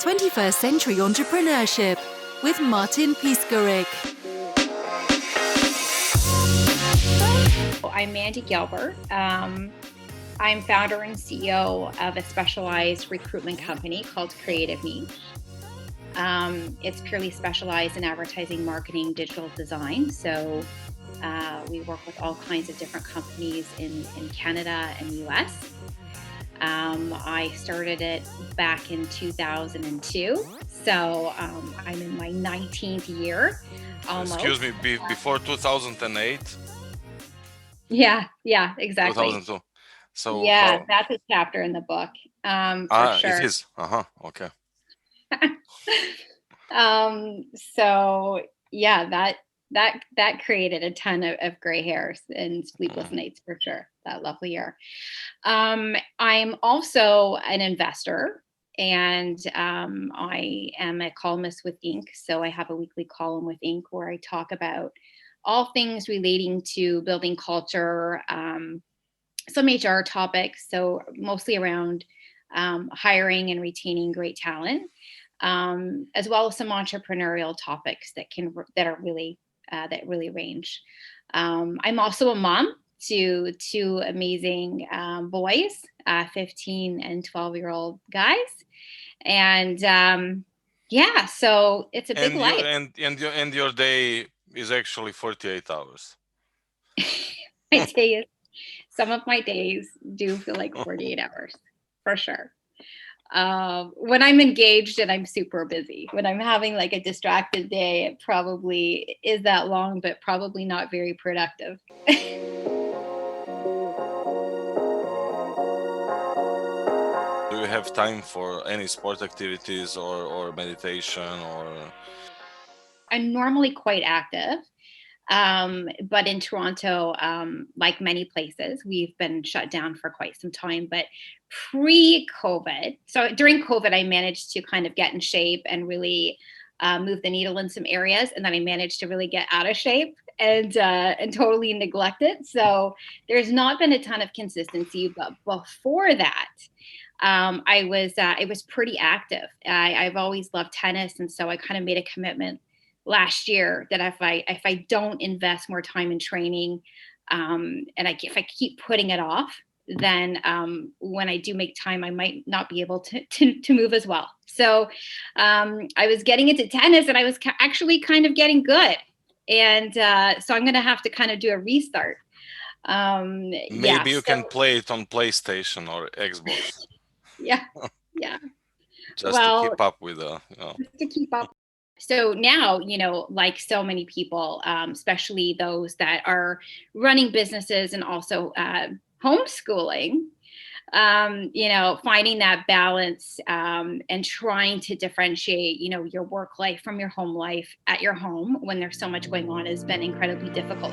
21st Century Entrepreneurship with Martin Piskarik. I'm Mandy Gilbert. I'm founder and CEO of a specialized recruitment company called Creative Niche. It's purely specialized in advertising, marketing, digital design. So we work with all kinds of different companies in Canada and the US. I started it back in 2002. So I'm in my 19th year almost. Excuse me, before 2008? Yeah, exactly. 2002. So yeah, that's a chapter in the book, for sure. It is. Okay. So yeah, that created a ton of gray hairs and sleepless nights for sure. That lovely year. I'm also an investor, and I am a columnist with Inc. So I have a weekly column with Inc. where I talk about all things relating to building culture, some HR topics, so mostly around hiring and retaining great talent, as well as some entrepreneurial topics that really range. I'm also a mom to two amazing boys, 15 and 12-year-old guys, and so it's a big life. And your day is actually 48 hours. Some of my days do feel like 48 hours, for sure. When I'm engaged and I'm super busy, when I'm having like a distracted day, it probably is that long, but probably not very productive. Do you have time for any sport activities or meditation or? I'm normally quite active. But in Toronto, like many places, we've been shut down for quite some time. But pre-COVID, so during COVID, I managed to kind of get in shape and really move the needle in some areas, and then I managed to really get out of shape and totally neglect it. So there's not been a ton of consistency. But before that, I was pretty active. I've always loved tennis, and so I kind of made a commitment last year that if I don't invest more time in training, and if I keep putting it off, then when I do make time, I might not be able to move as well. So I was getting into tennis, and I was actually kind of getting good, and so I'm going to have to kind of do a restart. Maybe you can play it on PlayStation or Xbox. Yeah. Just to keep up with Just to keep up. So now, like so many people, especially those that are running businesses and also homeschooling, finding that balance and trying to differentiate, your work life from your home life at your home when there's so much going on has been incredibly difficult.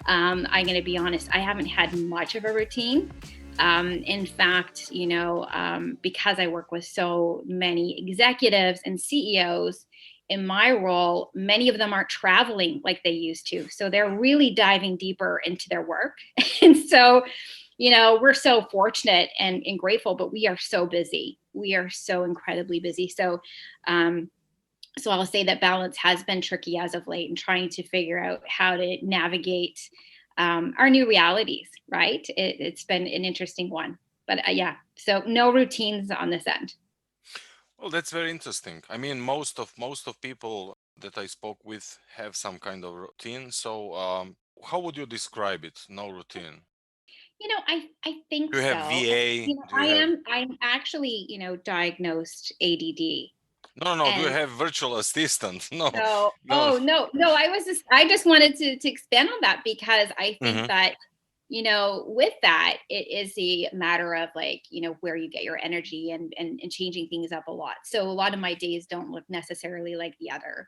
I'm going to be honest, I haven't had much of a routine. In fact, because I work with so many executives and CEOs in my role, many of them aren't traveling like they used to. So they're really diving deeper into their work. And so, we're so fortunate and grateful, but we are so busy. We are so incredibly busy. So, so I'll say that balance has been tricky as of late, and trying to figure out how to navigate our new realities, right? It's been an interesting one, but so no routines on this end. Well, that's very interesting. I mean, most of people that I spoke with have some kind of routine. So, how would you describe it? No routine. I think Do you have VA? I'm actually, diagnosed ADD. No. Do you have virtual assistant? No. Oh, no. I just wanted to expand on that, because I think that, with that, it is a matter of like, where you get your energy and changing things up a lot. So a lot of my days don't look necessarily like the other.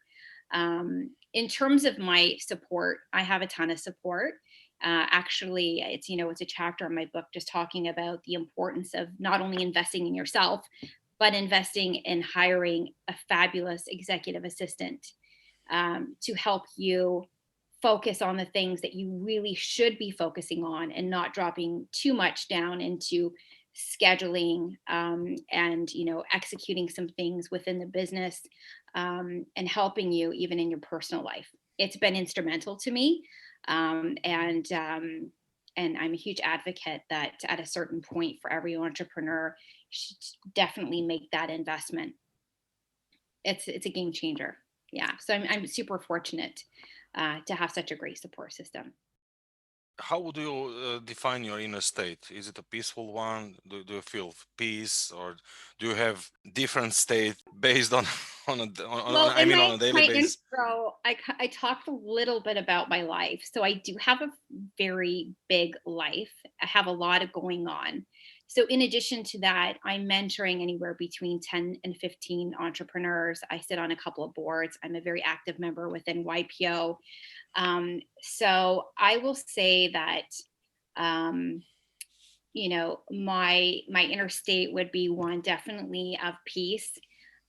In terms of my support, I have a ton of support. Actually, it's a chapter in my book just talking about the importance of not only investing in yourself, but investing in hiring a fabulous executive assistant to help you focus on the things that you really should be focusing on, and not dropping too much down into scheduling, and executing some things within the business, and helping you even in your personal life. It's been instrumental to me, and I'm a huge advocate that at a certain point for every entrepreneur should definitely make that investment. It's a game changer. Yeah, so I'm super fortunate to have such a great support system. How would you define your inner state? Is it a peaceful one? Do you feel peace, or do you have different state based on Well, I in mean my on a daily my basis? intro, I talked a little bit about my life. So I do have a very big life. I have a lot of going on. So in addition to that, I'm mentoring anywhere between 10 and 15 entrepreneurs. I sit on a couple of boards. I'm a very active member within YPO. So I will say that, um, my inner state would be one definitely of peace.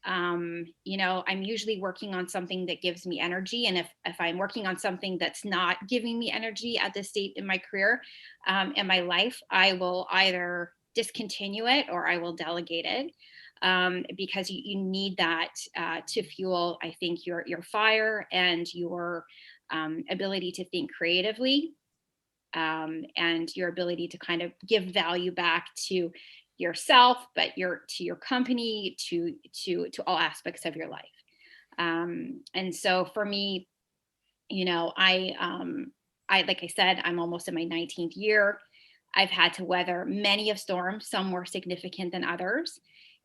I'm usually working on something that gives me energy, and if I'm working on something that's not giving me energy at this state in my career, in my life, I will either discontinue it or I will delegate it, because you need that to fuel, I think, your fire and your ability to think creatively, and your ability to kind of give value back to yourself, but to your company, to all aspects of your life. And so for me, I like I said, I'm almost in my 19th year. I've had to weather many of storms, some more significant than others,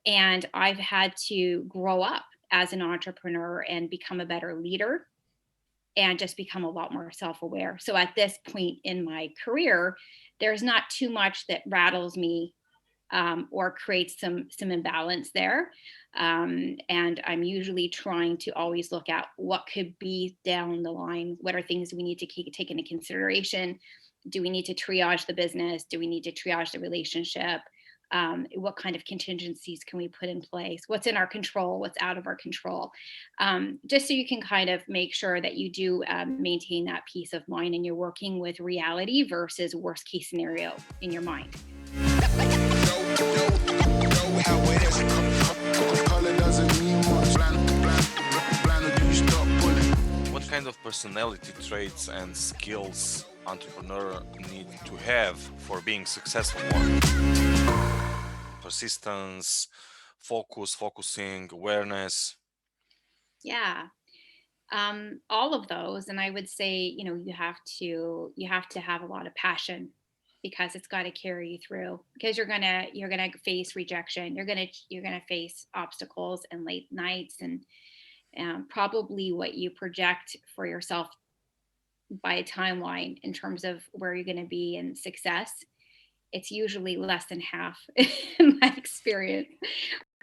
and I've had to grow up as an entrepreneur and become a better leader, and just become a lot more self-aware. So at this point in my career, there's not too much that rattles me, or creates some imbalance there. And I'm usually trying to always look at what could be down the line. What are things we need to take into consideration? Do we need to triage the business? Do we need to triage the relationship? What kind of contingencies can we put in place? What's in our control? What's out of our control? Just so you can kind of make sure that you do maintain that peace of mind, and you're working with reality versus worst case scenario in your mind. What kind of personality traits and skills entrepreneur need to have for being successful? Persistence, focusing, awareness. Yeah. All of those. And I would say, you have to have a lot of passion, because it's got to carry you through, because you're gonna face rejection. You're gonna face obstacles and late nights, and probably what you project for yourself by a timeline in terms of where you're going to be in success, it's usually less than half in my experience.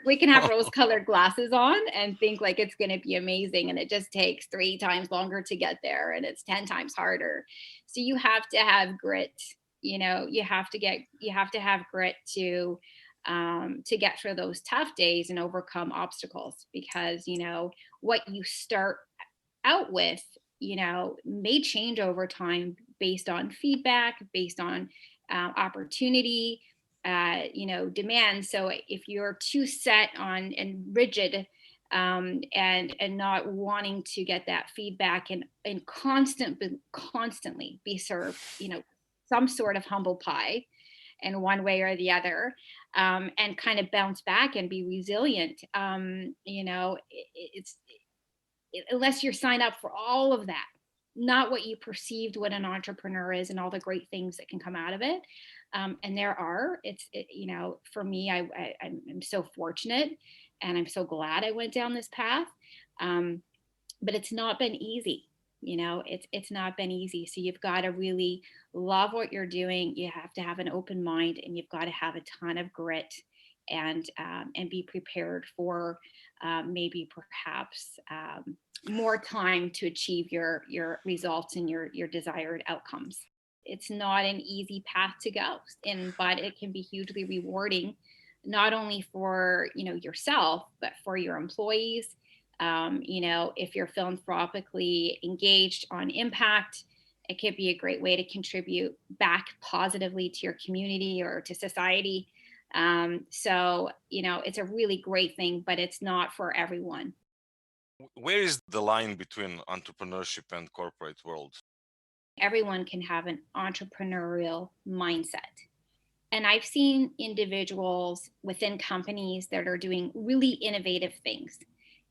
We can have rose colored glasses on and think like it's going to be amazing, and it just takes 3 times longer to get there, and it's 10 times harder. So you have to have grit. You have to have grit to get through those tough days and overcome obstacles, because what you start out with, may change over time based on feedback, based on opportunity, demand. So if you're too set on and rigid, and not wanting to get that feedback, and constantly be served, some sort of humble pie in one way or the other, and kind of bounce back and be resilient. It's unless you're signed up for all of that, not what you perceived what an entrepreneur is and all the great things that can come out of it. And there are, for me, I'm so fortunate, and I'm so glad I went down this path. But it's not been easy. It's not been easy. So you've got to really love what you're doing. You have to have an open mind, and you've got to have a ton of grit, and be prepared for maybe perhaps more time to achieve your results and your desired outcomes. It's not an easy path to go, but it can be hugely rewarding, not only for yourself, but for your employees, If you're philanthropically engaged on impact, it could be a great way to contribute back positively to your community or to society. It's a really great thing, but it's not for everyone. Where is the line between entrepreneurship and corporate world? Everyone can have an entrepreneurial mindset. And I've seen individuals within companies that are doing really innovative things.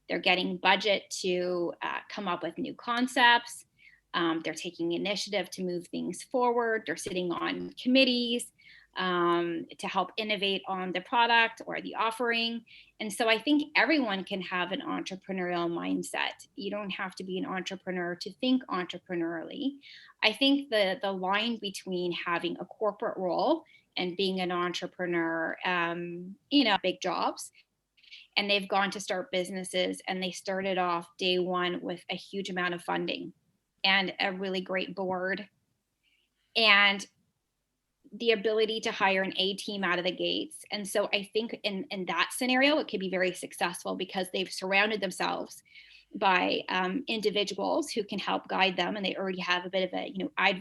They're getting budget to come up with new concepts. They're taking initiative to move things forward. They're sitting on committees to help innovate on the product or the offering. And so I think everyone can have an entrepreneurial mindset. You don't have to be an entrepreneur to think entrepreneurially. I think the line between having a corporate role and being an entrepreneur, big jobs, and they've gone to start businesses and they started off day one with a huge amount of funding and a really great board and the ability to hire an A team out of the gates. And so I think in that scenario, it could be very successful because they've surrounded themselves by individuals who can help guide them, and they already have a bit of a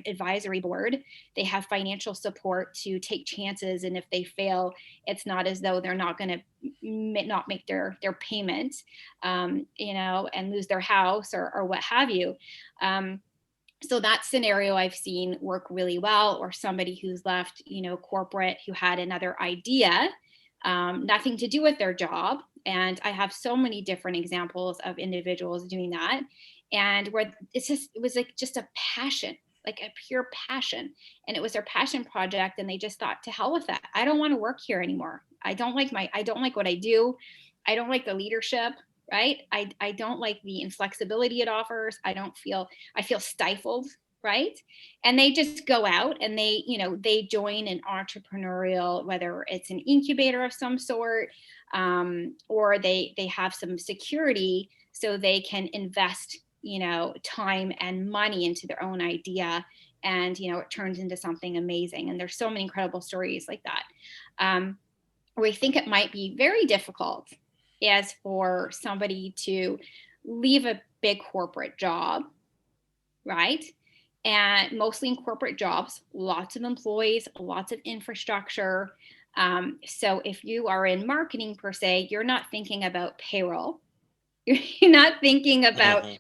advisory board. They have financial support to take chances, and if they fail, it's not as though they're not going to not make their payment, and lose their house or what have you. So that scenario I've seen work really well, or somebody who's left, corporate, who had another idea, nothing to do with their job. And I have so many different examples of individuals doing that. And where it was like just a passion, like a pure passion. And it was their passion project. And they just thought, to hell with that. I don't want to work here anymore. I don't like what I do. I don't like the leadership. Right. I don't like the inflexibility it offers. I feel stifled. Right. And they just go out and they join an entrepreneurial, whether it's an incubator of some sort, or they have some security so they can invest, time and money into their own idea. And, it turns into something amazing. And there's so many incredible stories like that. We think it might be very difficult as for somebody to leave a big corporate job, right? And mostly in corporate jobs, lots of employees, lots of infrastructure. So if you are in marketing per se, you're not thinking about payroll. You're not thinking about, Mhm.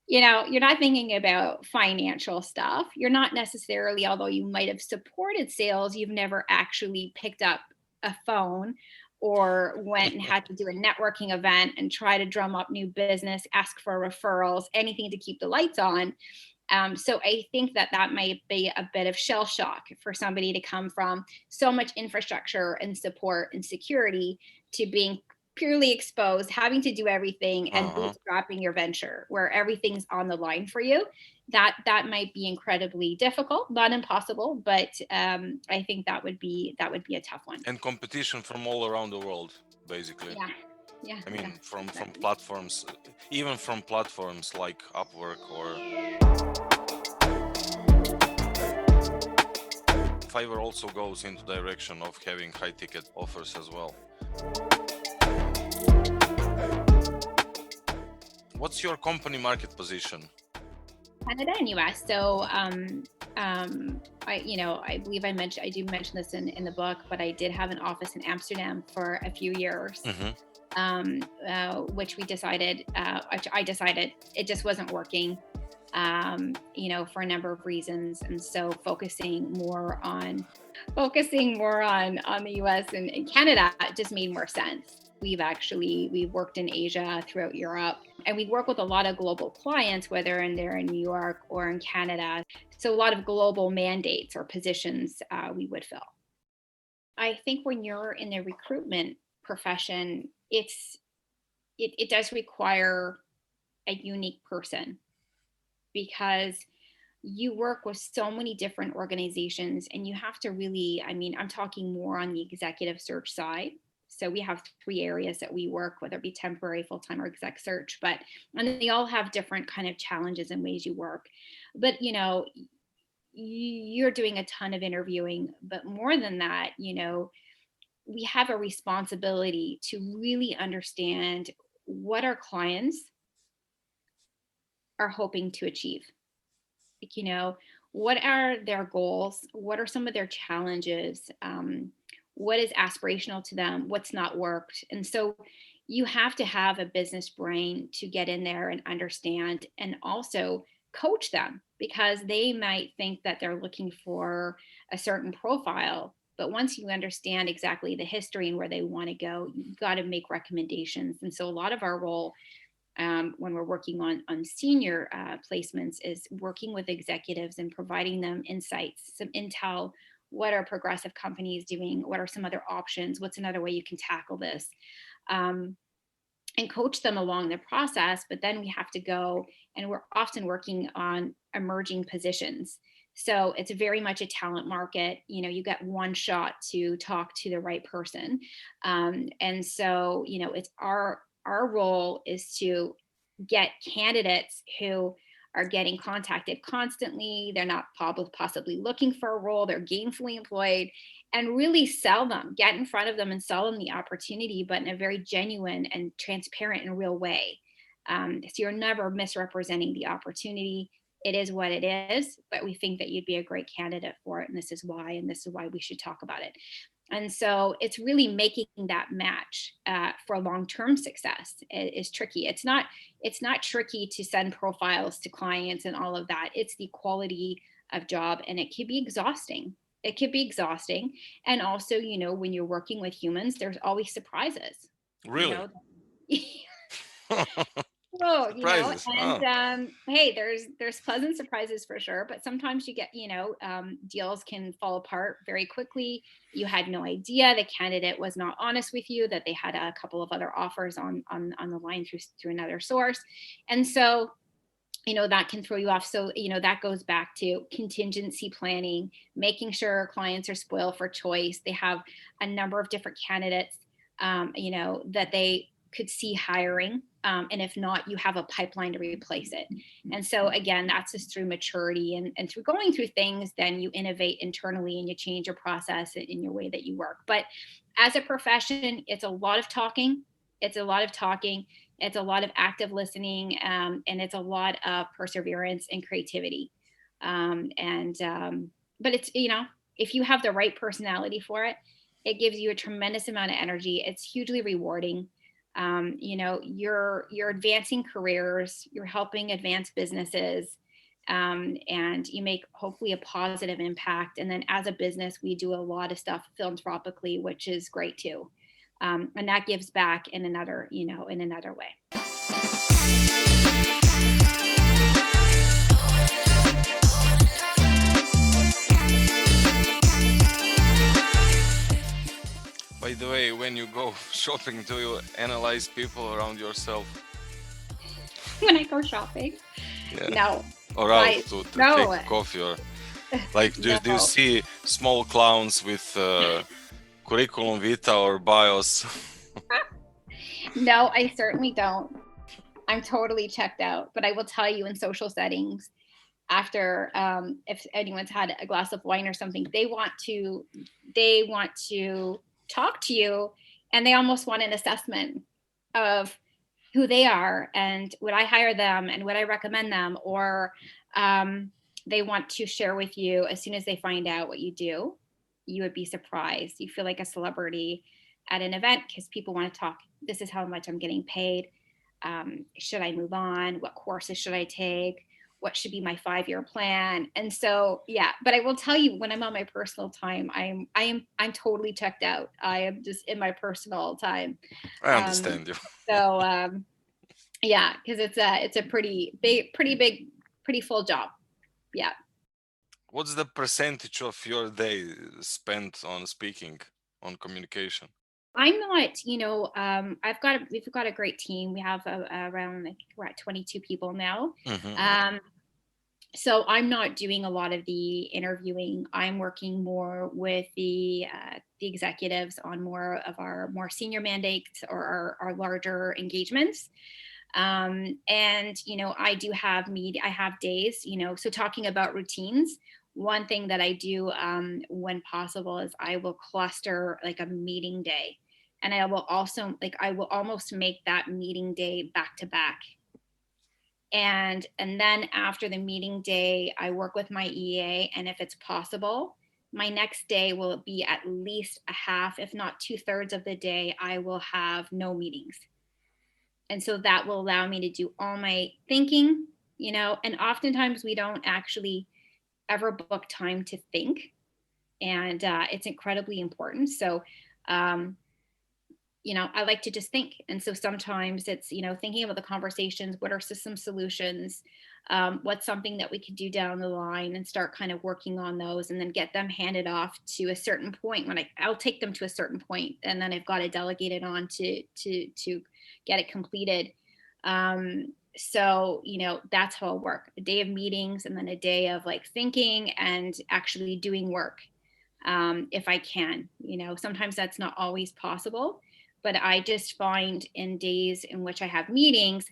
you're not thinking about financial stuff. You're not necessarily, although you might have supported sales, you've never actually picked up a phone or went and had to do a networking event and try to drum up new business, ask for referrals, anything to keep the lights on. So I think that might be a bit of shell shock for somebody to come from so much infrastructure and support and security to being purely exposed, having to do everything and Uh-huh. bootstrapping your venture where everything's on the line for you. That might be incredibly difficult, not impossible, but I think that would be a tough one. And competition from all around the world, basically. Yeah, yeah, I yeah, mean, from exactly. platforms, even from platforms like Upwork or Fiverr also goes into direction of having high ticket offers as well. What's your company market position? Canada and US. So I believe I do mention this in the book, but I did have an office in Amsterdam for a few years, Mm-hmm. which I decided it just wasn't working, for a number of reasons. And so focusing more on the US and Canada just made more sense. We've worked in Asia, throughout Europe, and we work with a lot of global clients, whether they're in New York or in Canada. So a lot of global mandates or positions we would fill. I think when you're in the recruitment profession, it does require a unique person because you work with so many different organizations and you have to really, I'm talking more on the executive search side. So we have 3 areas that we work, whether it be temporary, full-time, or exec search, and they all have different kind of challenges and ways you work. But, you're doing a ton of interviewing, but more than that, we have a responsibility to really understand what our clients are hoping to achieve. Like, what are their goals? What are some of their challenges? What is aspirational to them? What's not worked? And so you have to have a business brain to get in there and understand, and also coach them, because they might think that they're looking for a certain profile. But once you understand exactly the history and where they want to go, you've got to make recommendations. And so a lot of our role, when we're working on senior placements, is working with executives and providing them insights, some intel. What are progressive companies doing? What are some other options? What's another way you can tackle this? And coach them along the process. But then we have to go, and we're often working on emerging positions. So it's very much a talent market. You get one shot to talk to the right person. And so, it's our role is to get candidates who are getting contacted constantly. They're not possibly looking for a role. They're gainfully employed, and really sell them, get in front of them and sell them the opportunity, but in a very genuine and transparent and real way. So you're never misrepresenting the opportunity. It is what it is, but we think that you'd be a great candidate for it. And this is why we should talk about it. And so it's really making that match for long-term success is tricky. It's not tricky to send profiles to clients and all of that. It's the quality of job, and it can be exhausting. And also, when you're working with humans, there's always surprises. Really? Oh, Surprises. and hey, there's pleasant surprises for sure, but sometimes you get, deals can fall apart very quickly. You had no idea the candidate was not honest with you, that they had a couple of other offers on the line through another source. And so, that can throw you off. So, that goes back to contingency planning, making sure clients are spoiled for choice. They have a number of different candidates, that they could see hiring. And if not, you have a pipeline to replace it. And so again, that's just through maturity and through going through things, then you innovate internally and you change your process in your way that you work. But as a profession, it's a lot of talking. It's a lot of active listening, and it's a lot of perseverance and creativity. But it's, if you have the right personality for it, it gives you a tremendous amount of energy. It's hugely rewarding. You're advancing careers, you're helping advance businesses, and you make hopefully a positive impact. And then as a business, we do a lot of stuff philanthropically, which is great too. And that gives back in another way. By the way, when you go shopping, do you analyze people around yourself? When I go shopping? Yeah. No. Or out to take coffee, or like do you see small clowns with curriculum vitae or bios? No, I certainly don't. I'm totally checked out. But I will tell you, in social settings, after if anyone's had a glass of wine or something, they want to talk to you, and they almost want an assessment of who they are and would I hire them and would I recommend them, or they want to share with you as soon as they find out what you do. You would be surprised. You feel like a celebrity at an event because people want to talk. This is how much I'm getting paid. Should I move on? What courses should I take? What should be my 5-year plan? And so, yeah, but I will tell you, when I'm on my personal time, I'm totally checked out. I am just in my personal time. I understand you. So, yeah, because it's a pretty big, pretty full job. Yeah. What's the percentage of your day spent on speaking, on communication? I'm not, we've got a great team. We have around, I think we're at 22 people now. Mm-hmm. So I'm not doing a lot of the interviewing. I'm working more with the executives on more of our more senior mandates or our larger engagements. And, I do have I have days, so talking about routines, one thing that I do when possible is I will cluster like a meeting day. And I will also I will almost make that meeting day back to back. And then after the meeting day, I work with my EA, and if it's possible, my next day will be at least a half, if not 2/3 of the day, I will have no meetings. And so that will allow me to do all my thinking, and oftentimes we don't actually ever book time to think. And it's incredibly important. So, um, I like to just think. And so sometimes it's, thinking about the conversations, what are some solutions, what's something that we could do down the line, and start kind of working on those, and then get them handed off to a certain point when I'll take them to a certain point, and then I've got to delegate it on to get it completed. So, that's how I work: a day of meetings, and then a day of thinking and actually doing work. If I can, sometimes that's not always possible, but I just find in days in which I have meetings,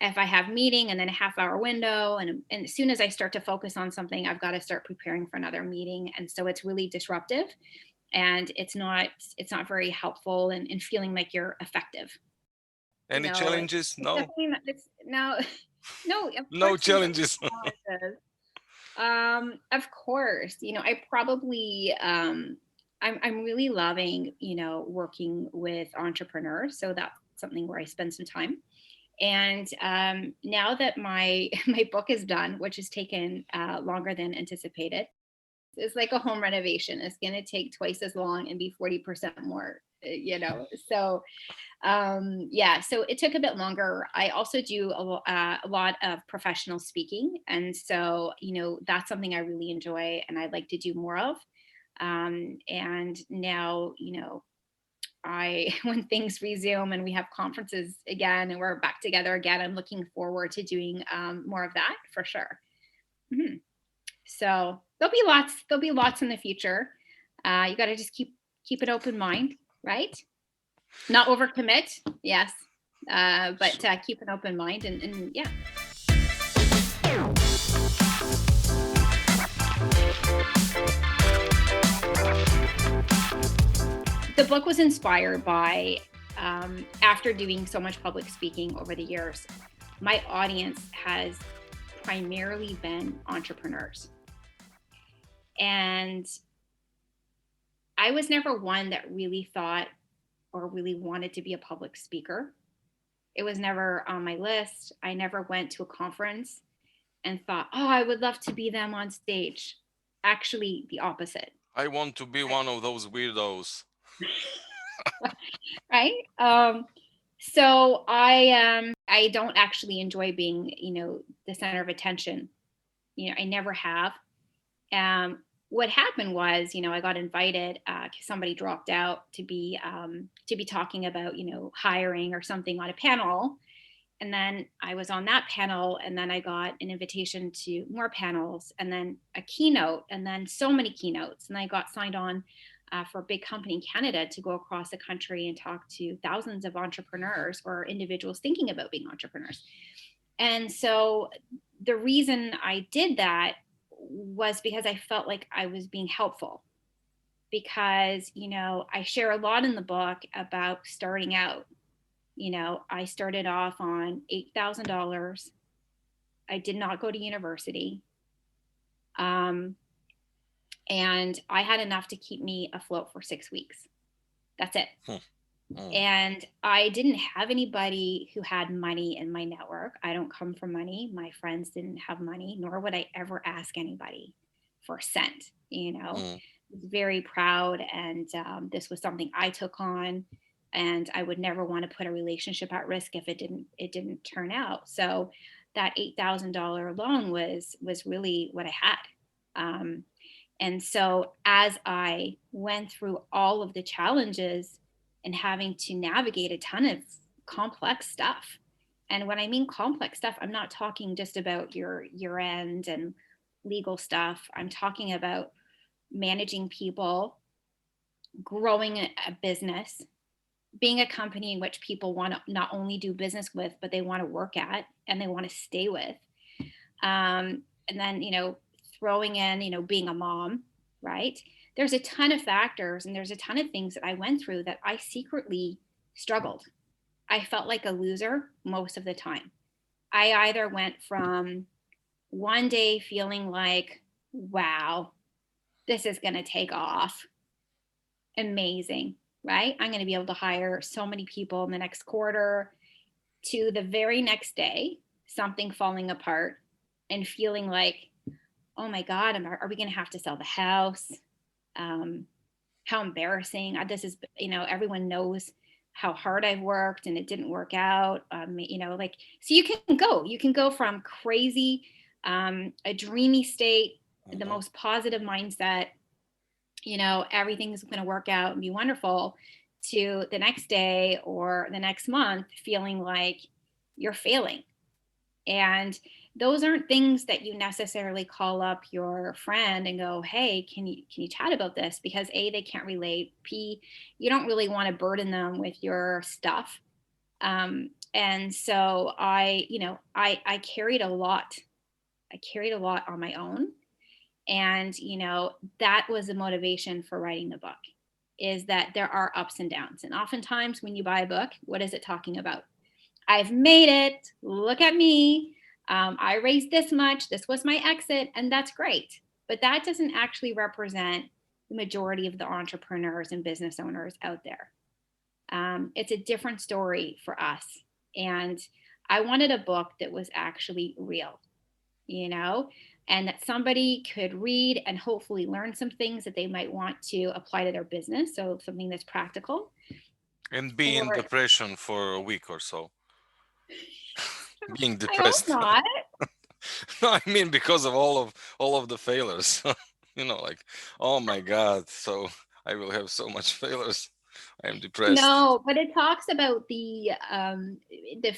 if I have meeting and then a half-hour window, and as soon as I start to focus on something, I've got to start preparing for another meeting. And so it's really disruptive, and it's not very helpful in feeling like you're effective. Any challenges? It's No, definitely not, it's no, no, of no course there's challenges. challenges. Of course, I probably I'm really loving, working with entrepreneurs. So that's something where I spend some time. And now that my my book is done, which has taken longer than anticipated, it's like a home renovation. It's going to take twice as long and be 40% more. So yeah, so it took a bit longer. I also do a lot of professional speaking, and so that's something I really enjoy and I'd like to do more of. And now I when things resume and we have conferences again and we're back together again, I'm looking forward to doing more of that for sure. Mhm. So there'll be lots in the future. You got to just keep an open mind, right? Not overcommit, yes, but keep an open mind, and yeah. The book was inspired by, after doing so much public speaking over the years, my audience has primarily been entrepreneurs. And I was never one that really thought or really wanted to be a public speaker. It was never on my list. I never went to a conference and thought, oh, I would love to be them on stage. Actually, the opposite. I want to be one of those weirdos. Right? So I don't actually enjoy being, the center of attention. I never have. Um, what happened was, I got invited because somebody dropped out to be talking about, hiring or something on a panel. And then I was on that panel, and then I got an invitation to more panels, and then a keynote, and then so many keynotes. And I got signed on for a big company in Canada to go across the country and talk to thousands of entrepreneurs or individuals thinking about being entrepreneurs. And so the reason I did that was because I felt like I was being helpful. Because, I share a lot in the book about starting out. I started off on $8,000. I did not go to university. And I had enough to keep me afloat for 6 weeks. That's it. And I didn't have anybody who had money in my network. I don't come from money. My friends didn't have money, nor would I ever ask anybody for a cent. I was very proud, and this was something I took on, and I would never want to put a relationship at risk if it didn't turn out. So that $8,000 loan was really what I had. And so as I went through all of the challenges and having to navigate a ton of complex stuff. And when I mean complex stuff, I'm not talking just about your year end and legal stuff. I'm talking about managing people, growing a business, being a company in which people want to not only do business with, but they want to work at and they want to stay with. And then, throwing in, being a mom, right? There's a ton of factors and there's a ton of things that I went through that I secretly struggled. I felt like a loser most of the time. I either went from one day feeling like, wow, this is going to take off. Amazing, right? I'm going to be able to hire so many people in the next quarter, to the very next day, something falling apart and feeling like, oh my God, are we going to have to sell the house? How embarrassing. This is, everyone knows how hard I've worked and it didn't work out. So you can go from crazy, a dreamy state, the Mhm. most positive mindset, everything's going to work out and be wonderful, to the next day or the next month feeling like you're failing. And those aren't things that you necessarily call up your friend and go, hey, can you chat about this? Because A, they can't relate. B, you don't really want to burden them with your stuff. And so I carried a lot. I carried a lot on my own. And, that was the motivation for writing the book, is that there are ups and downs. And oftentimes when you buy a book, what is it talking about? I've made it. Look at me. I raised this much. This was my exit. And that's great. But that doesn't actually represent the majority of the entrepreneurs and business owners out there. It's a different story for us. And I wanted a book that was actually real, and that somebody could read and hopefully learn some things that they might want to apply to their business. So something that's practical. And be in Or depression for a week or so. Being I hope depressed. not. No, I mean because of all of the failures. Like, oh my God, so I will have so much failures. I am depressed. No, but it talks about the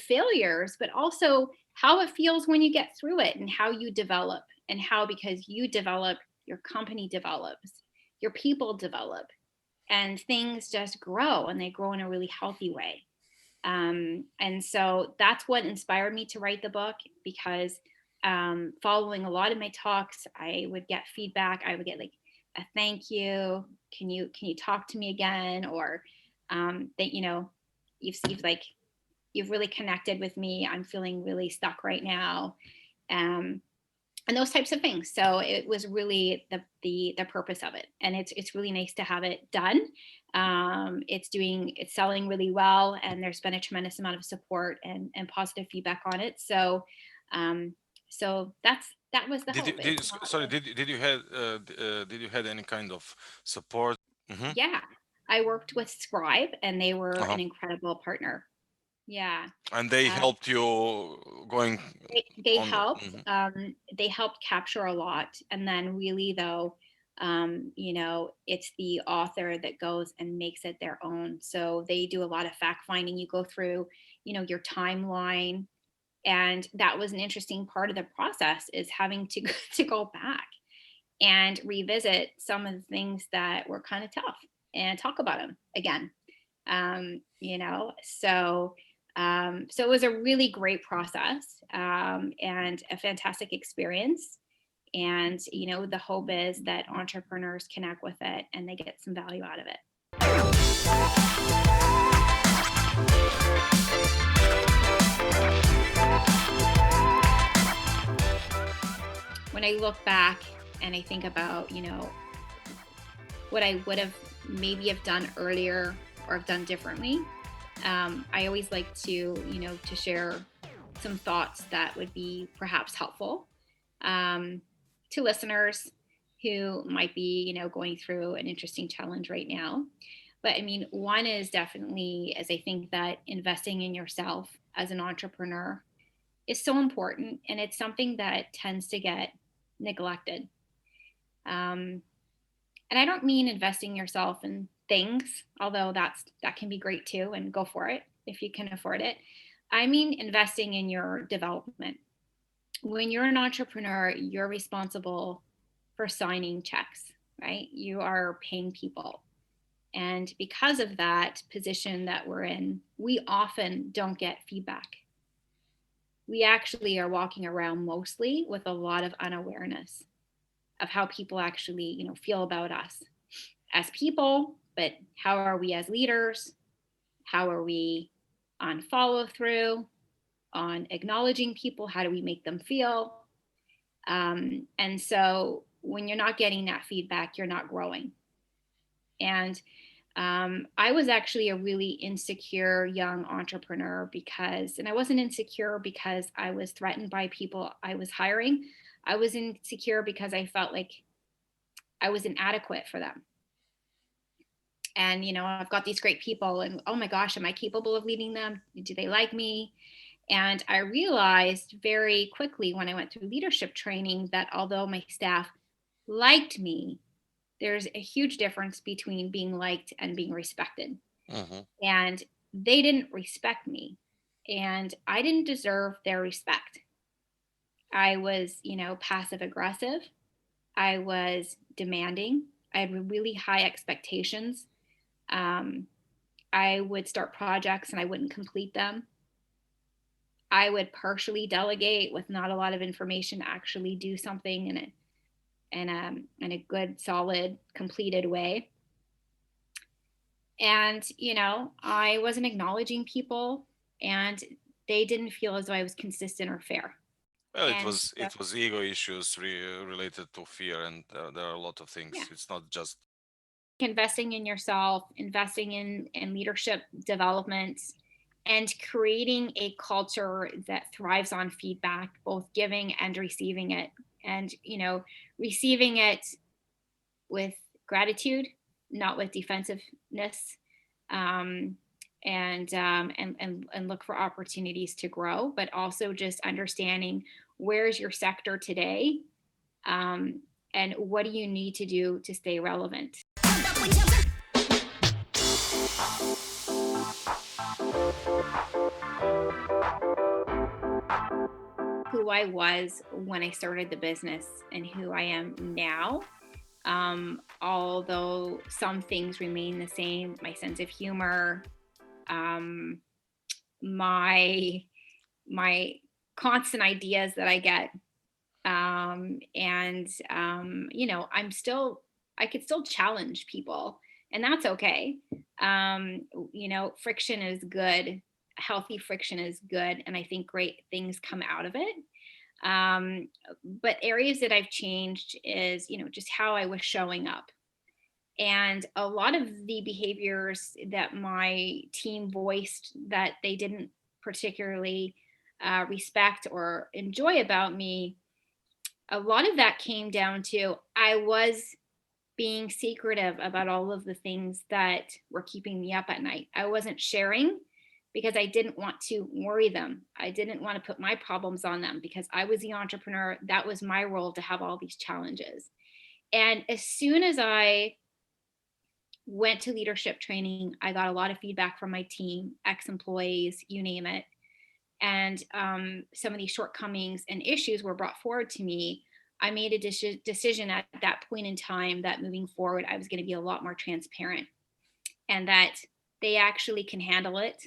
failures, but also how it feels when you get through it and how you develop, and how, because you develop, your company develops, your people develop, and things just grow, and they grow in a really healthy way. And so that's what inspired me to write the book, because following a lot of my talks, I would get feedback. I would get like a thank you. Can you talk to me again? Or that, you've really connected with me. I'm feeling really stuck right now. Um, and those types of things. So it was really the purpose of it, and it's really nice to have it done. It's selling really well, and there's been a tremendous amount of support and positive feedback on it. Um, so that was the Did you hope. did It's you, not, sorry, did you had any kind of support? Mm-hmm. yeah. I worked with Scribe, and they were Uh-huh. an incredible partner. Yeah. And they Uh, helped you going they on the. helped. Mhm. They helped capture a lot, and then really though, it's the author that goes and makes it their own. So they do a lot of fact finding. You go through, your timeline, and that was an interesting part of the process, is having to to go back and revisit some of the things that were kind of tough and talk about them again. So it was a really great process, and a fantastic experience. And, the hope is that entrepreneurs connect with it and they get some value out of it. When I look back and I think about, what I would have maybe have done earlier or have done differently, I always like to share some thoughts that would be perhaps helpful, um, to listeners who might be, going through an interesting challenge right now. But I mean, one is definitely, as I think that investing in yourself as an entrepreneur is so important, and it's something that tends to get neglected. Um, and I don't mean investing yourself in things, although that can be great too, and go for it if you can afford it. I mean investing in your development. When you're an entrepreneur, you're responsible for signing checks, right? You are paying people. And because of that position that we're in, we often don't get feedback. We actually are walking around mostly with a lot of unawareness. of how people actually, feel about us as people, but how are we as leaders? How are we on follow through, on acknowledging people? How do we make them feel? And so when you're not getting that feedback, you're not growing. And I was actually a really insecure young entrepreneur and I wasn't insecure because I was threatened by people I was hiring. I was insecure because I felt like I was inadequate for them. And, I've got these great people and, oh my gosh, am I capable of leading them? Do they like me? And I realized very quickly when I went through leadership training that although my staff liked me, there's a huge difference between being liked and being respected. And they didn't respect me, and I didn't deserve their respect. I was, passive aggressive. I was demanding. I had really high expectations. I would start projects and I wouldn't complete them. I would partially delegate with not a lot of information, actually do something in a good, solid, completed way. And, I wasn't acknowledging people, and they didn't feel as though I was consistent or fair. Well, it was ego issues related to fear, and there are a lot of things. Yeah. It's not just investing in yourself, investing in leadership development, and creating a culture that thrives on feedback, both giving and receiving it. And, receiving it with gratitude, not with defensiveness, and look for opportunities to grow, but also just understanding where's your sector today, and what do you need to do to stay relevant. Who I was when I started the business and who I am now, although some things remain the same, my sense of humor, my constant ideas that I get, I could still challenge people, and that's okay. Friction is good. Healthy friction is good, and I think great things come out of it. But areas that I've changed is, just how I was showing up. And a lot of the behaviors that my team voiced that they didn't particularly respect or enjoy about me, a lot of that came down to I was being secretive about all of the things that were keeping me up at night. I wasn't sharing because I didn't want to worry them. I didn't want to put my problems on them because I was the entrepreneur. That was my role, to have all these challenges. And as soon as I went to leadership training, I got a lot of feedback from my team, ex-employees, you name it. And some of these shortcomings and issues were brought forward to me. I made a decision at that point in time that moving forward, I was going to be a lot more transparent, and that they actually can handle it.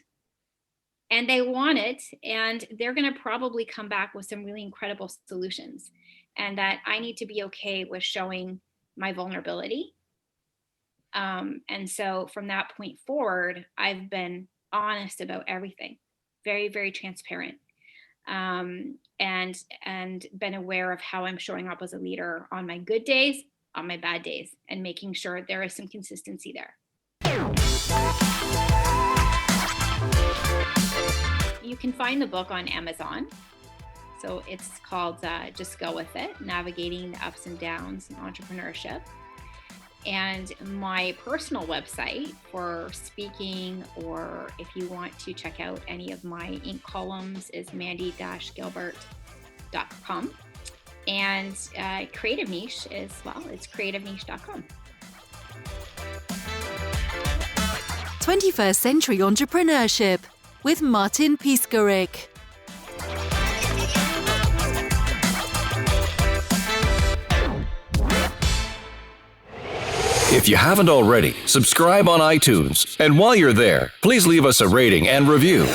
And they want it, and they're going to probably come back with some really incredible solutions, and that I need to be okay with showing my vulnerability. And so from that point forward, I've been honest about everything, very, very transparent, and been aware of how I'm showing up as a leader on my good days, on my bad days, and making sure there is some consistency there. You can find the book on Amazon. So it's called Just Go With It, Navigating the Ups and Downs in Entrepreneurship. And my personal website for speaking, or if you want to check out any of my ink columns, is mandy-gilbert.com. And Creative Niche as well, it's creativeniche.com. 21st Century Entrepreneurship with Martin Piskarik. If you haven't already, subscribe on iTunes. And while you're there, please leave us a rating and review.